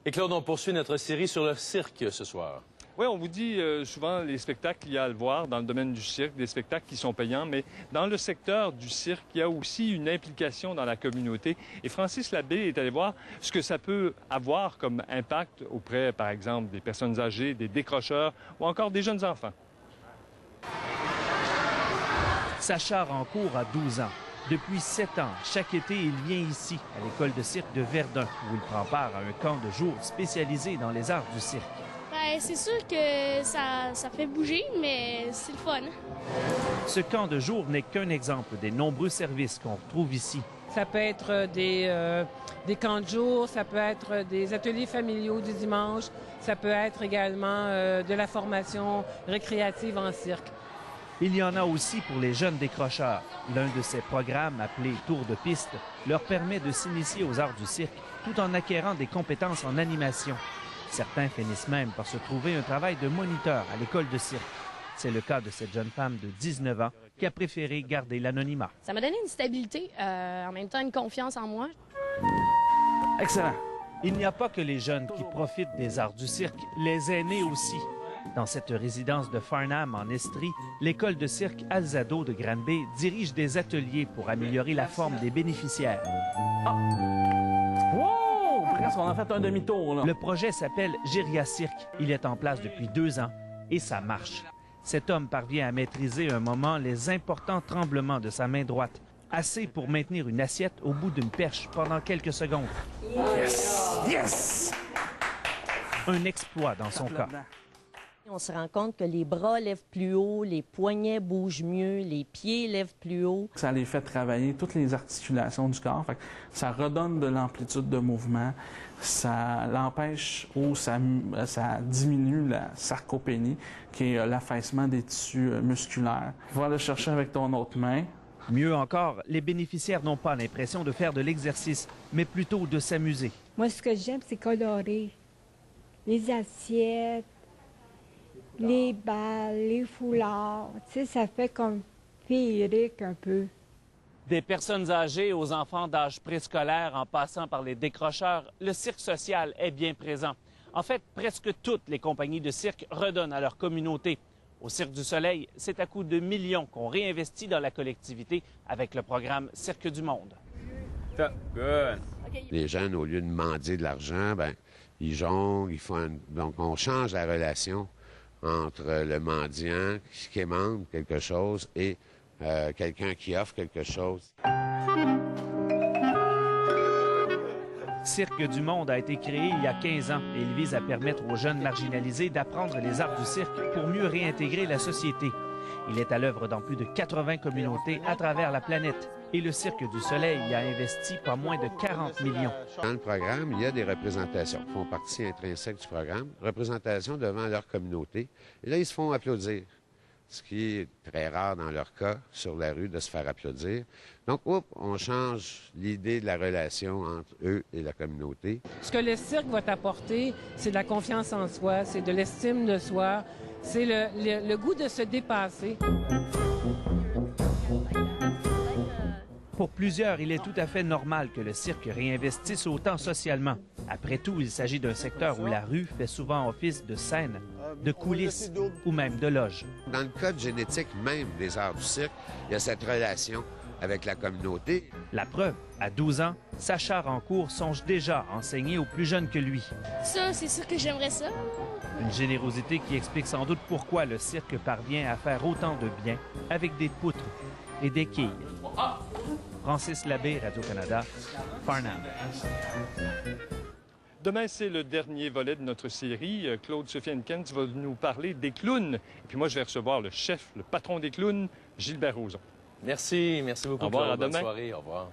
Et Claude, on poursuit notre série sur le cirque ce soir. Oui, on vous dit souvent les spectacles qu'il y a à le voir dans le domaine du cirque, des spectacles qui sont payants, mais dans le secteur du cirque, il y a aussi une implication dans la communauté. Et Francis Labbé est allé voir ce que ça peut avoir comme impact auprès, par exemple, des personnes âgées, des décrocheurs ou encore des jeunes enfants. Sacha Rancourt a 12 ans. Depuis 7 ans, chaque été, il vient ici, à l'école de cirque de Verdun, où il prend part à un camp de jour spécialisé dans les arts du cirque. C'est sûr que ça fait bouger, mais c'est le fun. Ce camp de jour n'est qu'un exemple des nombreux services qu'on retrouve ici. Ça peut être des camps de jour, ça peut être des ateliers familiaux du dimanche, ça peut être également de la formation récréative en cirque. Il y en a aussi pour les jeunes décrocheurs. L'un de ces programmes, appelé Tour de piste, leur permet de s'initier aux arts du cirque tout en acquérant des compétences en animation. Certains finissent même par se trouver un travail de moniteur à l'école de cirque. C'est le cas de cette jeune femme de 19 ans qui a préféré garder l'anonymat. Ça m'a donné une stabilité, en même temps une confiance en moi. Excellent. Il n'y a pas que les jeunes qui profitent des arts du cirque, les aînés aussi. Dans cette résidence de Farnham, en Estrie, l'école de cirque Alzado de Granby dirige des ateliers pour améliorer la forme des bénéficiaires. Wow! Presque, on a fait un demi-tour, là. Le projet s'appelle Giria Cirque. Il est en place depuis 2 ans et ça marche. Cet homme parvient à maîtriser un moment les importants tremblements de sa main droite. Assez pour maintenir une assiette au bout d'une perche pendant quelques secondes. Yes! Yes! Un exploit dans son cas. On se rend compte que les bras lèvent plus haut, les poignets bougent mieux, les pieds lèvent plus haut. Ça les fait travailler toutes les articulations du corps. Fait que ça redonne de l'amplitude de mouvement, ça l'empêche ou ça diminue la sarcopénie, qui est l'affaissement des tissus musculaires. Va le chercher avec ton autre main. Mieux encore, les bénéficiaires n'ont pas l'impression de faire de l'exercice, mais plutôt de s'amuser. Moi, ce que j'aime, c'est colorer. Les assiettes, les balles, les foulards. Tu sais, ça fait comme féerique un peu. Des personnes âgées aux enfants d'âge préscolaire en passant par les décrocheurs, le cirque social est bien présent. En fait, presque toutes les compagnies de cirque redonnent à leur communauté. Au Cirque du Soleil, c'est à coût de millions qu'on réinvestit dans la collectivité avec le programme Cirque du Monde. Les jeunes, au lieu de mendier de l'argent, ils jonglent, donc on change la relation entre le mendiant qui quémande quelque chose et quelqu'un qui offre quelque chose. Cirque du Monde a été créé il y a 15 ans et il vise à permettre aux jeunes marginalisés d'apprendre les arts du cirque pour mieux réintégrer la société. Il est à l'œuvre dans plus de 80 communautés à travers la planète. Et le Cirque du Soleil y a investi pas moins de 40 millions. Dans le programme, il y a des représentations qui font partie intrinsèque du programme, représentations devant leur communauté. Et là, ils se font applaudir, ce qui est très rare dans leur cas, sur la rue, de se faire applaudir. Donc, on change l'idée de la relation entre eux et la communauté. Ce que le cirque va t'apporter, c'est de la confiance en soi, c'est de l'estime de soi, c'est le goût de se dépasser. Pour plusieurs, il est tout à fait normal que le cirque réinvestisse autant socialement. Après tout, il s'agit d'un secteur où la rue fait souvent office de scène, de coulisses ou même de loge. Dans le code génétique même des arts du cirque, il y a cette relation avec la communauté. La preuve, à 12 ans, Sacha Rancourt songe déjà à enseigner aux plus jeunes que lui. Ça, c'est sûr que j'aimerais ça. Une générosité qui explique sans doute pourquoi le cirque parvient à faire autant de bien avec des poutres et des quilles. Francis Labbé, Radio-Canada, Farnham. Demain, c'est le dernier volet de notre série. Claude Sofiane-Kent va nous parler des clowns. Et puis moi, je vais recevoir le chef, le patron des clowns, Gilbert Rozon. Merci beaucoup. Au revoir, Claude. à demain. Bonne soirée, au revoir.